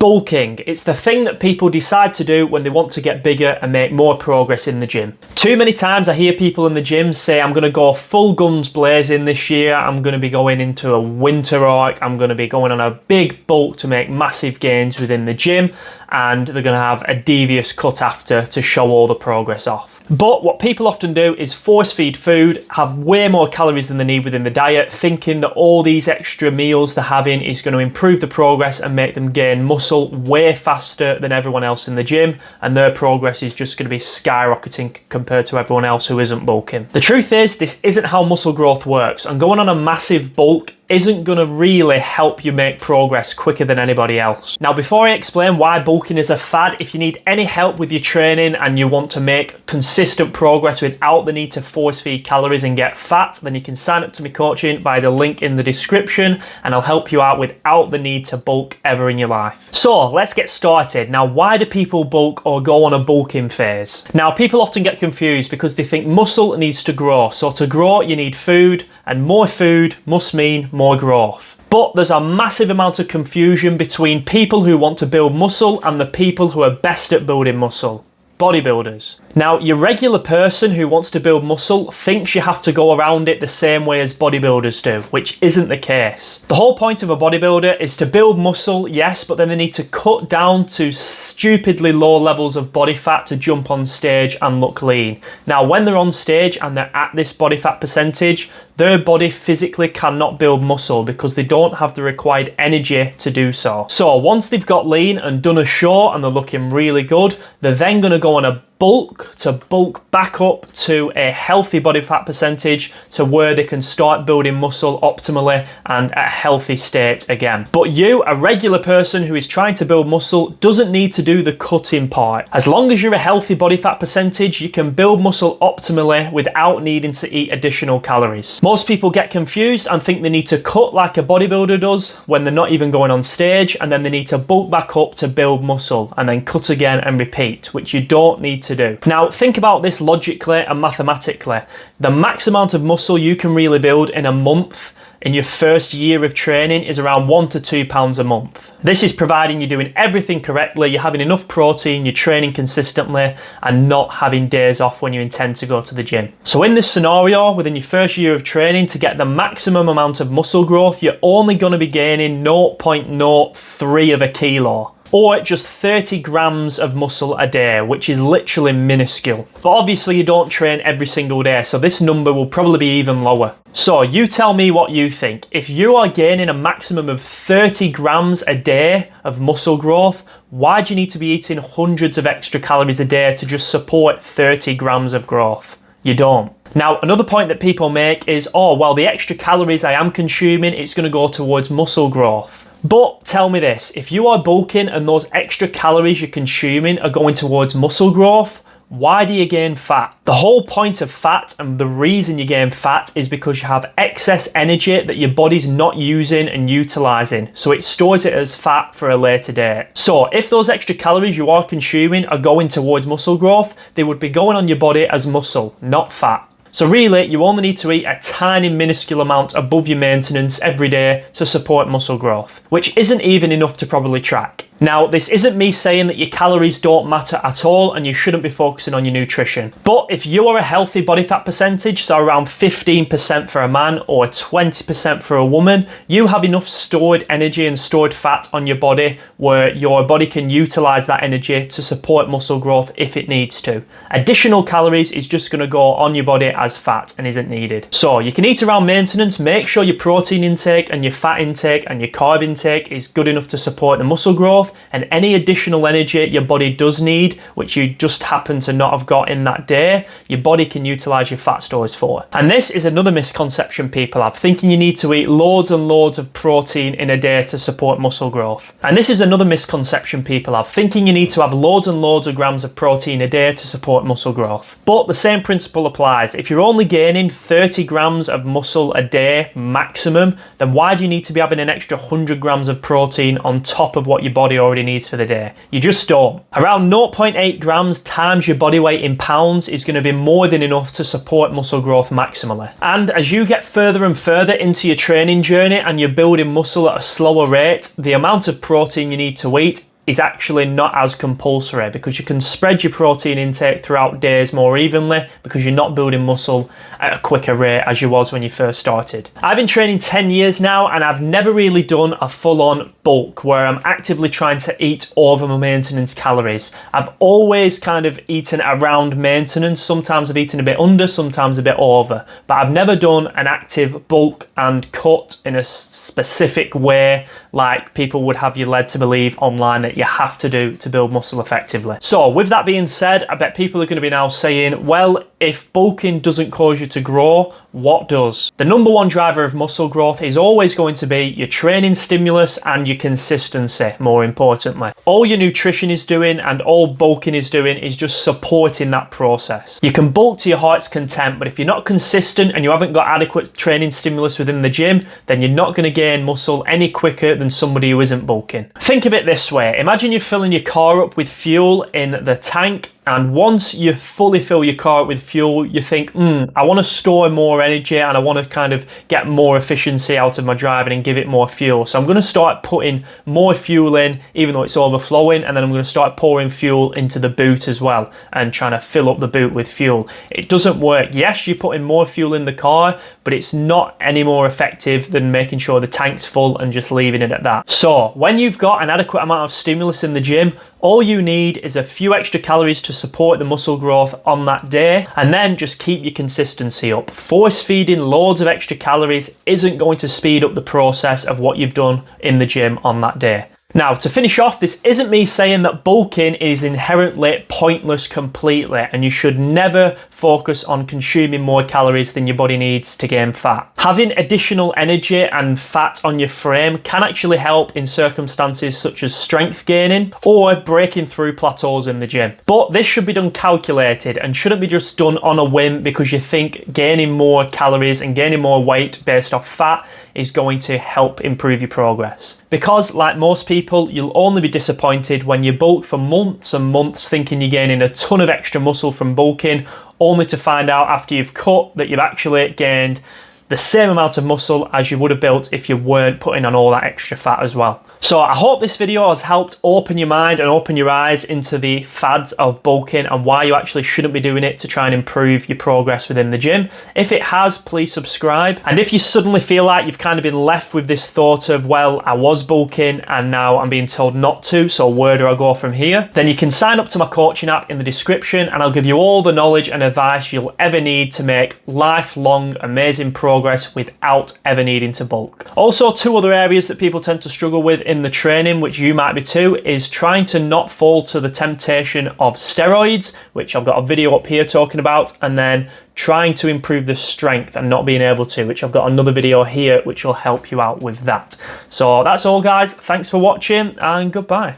Bulking. It's the thing that people decide to do when they want to get bigger and make more progress in the gym. Too many times I hear people in the gym say, I'm going to go full guns blazing this year, I'm going to be going into a winter arc, I'm going to be going on a big bulk to make massive gains within the gym, and they're going to have a devious cut after to show all the progress off. But what people often do is force feed food, have way more calories than they need within the diet, thinking that all these extra meals they're having is going to improve the progress and make them gain muscle way faster than everyone else in the gym, and their progress is just going to be skyrocketing compared to everyone else who isn't bulking. The truth is, this isn't how muscle growth works, and going on a massive bulk isn't going to really help you make progress quicker than anybody else. Now, before I explain why bulking is a fad, if you need any help with your training and you want to make consistent progress without the need to force feed calories and get fat, then you can sign up to my coaching via the link in the description, and I'll help you out without the need to bulk ever in your life. So let's get started. Now, why do people bulk or go on a bulking phase? Now, people often get confused because they think muscle needs to grow. So to grow, you need food, and more food must mean more growth. But there's a massive amount of confusion between people who want to build muscle and the people who are best at building muscle. Bodybuilders. Now, your regular person who wants to build muscle thinks you have to go around it the same way as bodybuilders do, which isn't the case. The whole point of a bodybuilder is to build muscle, yes, but then they need to cut down to stupidly low levels of body fat to jump on stage and look lean. Now, when they're on stage and they're at this body fat percentage, their body physically cannot build muscle because they don't have the required energy to do so. So once they've got lean and done a show and they're looking really good, they're then going to go on a bulk to bulk back up to a healthy body fat percentage to where they can start building muscle optimally and at a healthy state again. But you, a regular person who is trying to build muscle, doesn't need to do the cutting part. As long as you're a healthy body fat percentage, you can build muscle optimally without needing to eat additional calories. Most people get confused and think they need to cut like a bodybuilder does when they're not even going on stage, and then they need to bulk back up to build muscle and then cut again and repeat, which you don't need to do. Now, think about this logically and mathematically. The max amount of muscle you can really build in a month in your first year of training is around 1 to 2 pounds a month. This is providing you're doing everything correctly, you're having enough protein, you're training consistently, and not having days off when you intend to go to the gym. So in this scenario, within your first year of training, to get the maximum amount of muscle growth, you're only going to be gaining 0.03 of a kilo, or just 30 grams of muscle a day, which is literally minuscule. But obviously you don't train every single day, so this number will probably be even lower. So you tell me what you think. If you are gaining a maximum of 30 grams a day of muscle growth, why do you need to be eating hundreds of extra calories a day to just support 30 grams of growth? You don't. Now, another point that people make is, oh, well, the extra calories I am consuming, it's going to go towards muscle growth. But tell me this, if you are bulking and those extra calories you're consuming are going towards muscle growth, why do you gain fat? The whole point of fat and the reason you gain fat is because you have excess energy that your body's not using and utilizing, so it stores it as fat for a later date. So if those extra calories you are consuming are going towards muscle growth, they would be going on your body as muscle, not fat. So really, you only need to eat a tiny minuscule amount above your maintenance every day to support muscle growth, which isn't even enough to properly track. Now, this isn't me saying that your calories don't matter at all and you shouldn't be focusing on your nutrition. But if you are a healthy body fat percentage, so around 15% for a man or 20% for a woman, you have enough stored energy and stored fat on your body where your body can utilize that energy to support muscle growth if it needs to. Additional calories is just going to go on your body as fat and isn't needed. So you can eat around maintenance, make sure your protein intake and your fat intake and your carb intake is good enough to support the muscle growth, and any additional energy your body does need, which you just happen to not have got in that day, your body can utilize your fat stores for. And this is another misconception people have, thinking you need to eat loads and loads of protein in a day to support muscle growth. And this is another misconception people have, thinking you need to have loads and loads of grams of protein a day to support muscle growth. But the same principle applies. If you're only gaining 30 grams of muscle a day maximum, then why do you need to be having an extra 100 grams of protein on top of what your body already needs for the day. You just don't. Around 0.8 grams times your body weight in pounds is going to be more than enough to support muscle growth maximally. And as you get further and further into your training journey and you're building muscle at a slower rate, the amount of protein you need to eat is actually not as compulsory, because you can spread your protein intake throughout days more evenly because you're not building muscle at a quicker rate as you was when you first started. I've been training 10 years now and I've never really done a full-on bulk where I'm actively trying to eat over my maintenance calories. I've always kind of eaten around maintenance. Sometimes I've eaten a bit under, sometimes a bit over, but I've never done an active bulk and cut in a specific way like people would have you led to believe online that you have to do to build muscle effectively. So with that being said, I bet people are going to be now saying, well, if bulking doesn't cause you to grow, what does? The number one driver of muscle growth is always going to be your training stimulus and your consistency, more importantly. All your nutrition is doing and all bulking is doing is just supporting that process. You can bulk to your heart's content, but if you're not consistent and you haven't got adequate training stimulus within the gym, then you're not going to gain muscle any quicker than somebody who isn't bulking. Think of it this way. Imagine you're filling your car up with fuel in the tank, and once you fully fill your car up with fuel, you think, I want to store more energy and I want to kind of get more efficiency out of my driving and give it more fuel. So I'm going to start putting more fuel in, even though it's overflowing, and then I'm going to start pouring fuel into the boot as well and trying to fill up the boot with fuel. It doesn't work. Yes, you're putting more fuel in the car, but it's not any more effective than making sure the tank's full and just leaving it at that. So when you've got an adequate amount of stimulus in the gym, all you need is a few extra calories to support the muscle growth on that day, and then just keep your consistency up. Force feeding loads of extra calories isn't going to speed up the process of what you've done in the gym on that day. Now, to finish off, this isn't me saying that bulking is inherently pointless completely, and you should never focus on consuming more calories than your body needs to gain fat. Having additional energy and fat on your frame can actually help in circumstances such as strength gaining or breaking through plateaus in the gym. But this should be done calculated and shouldn't be just done on a whim because you think gaining more calories and gaining more weight based off fat is going to help improve your progress. Because like most people, you'll only be disappointed when you bulk for months and months thinking you're gaining a ton of extra muscle from bulking, only to find out after you've cut that you've actually gained the same amount of muscle as you would have built if you weren't putting on all that extra fat as well. So I hope this video has helped open your mind and open your eyes into the fads of bulking and why you actually shouldn't be doing it to try and improve your progress within the gym. If it has, please subscribe. And if you suddenly feel like you've kind of been left with this thought of, well, I was bulking and now I'm being told not to, so where do I go from here? Then you can sign up to my coaching app in the description and I'll give you all the knowledge and advice you'll ever need to make lifelong amazing progress without ever needing to bulk. Also, two other areas that people tend to struggle with in the training, which you might be too, is trying to not fall to the temptation of steroids, which I've got a video up here talking about, and then trying to improve the strength and not being able to, which I've got another video here which will help you out with that. So that's all, guys. Thanks for watching and goodbye.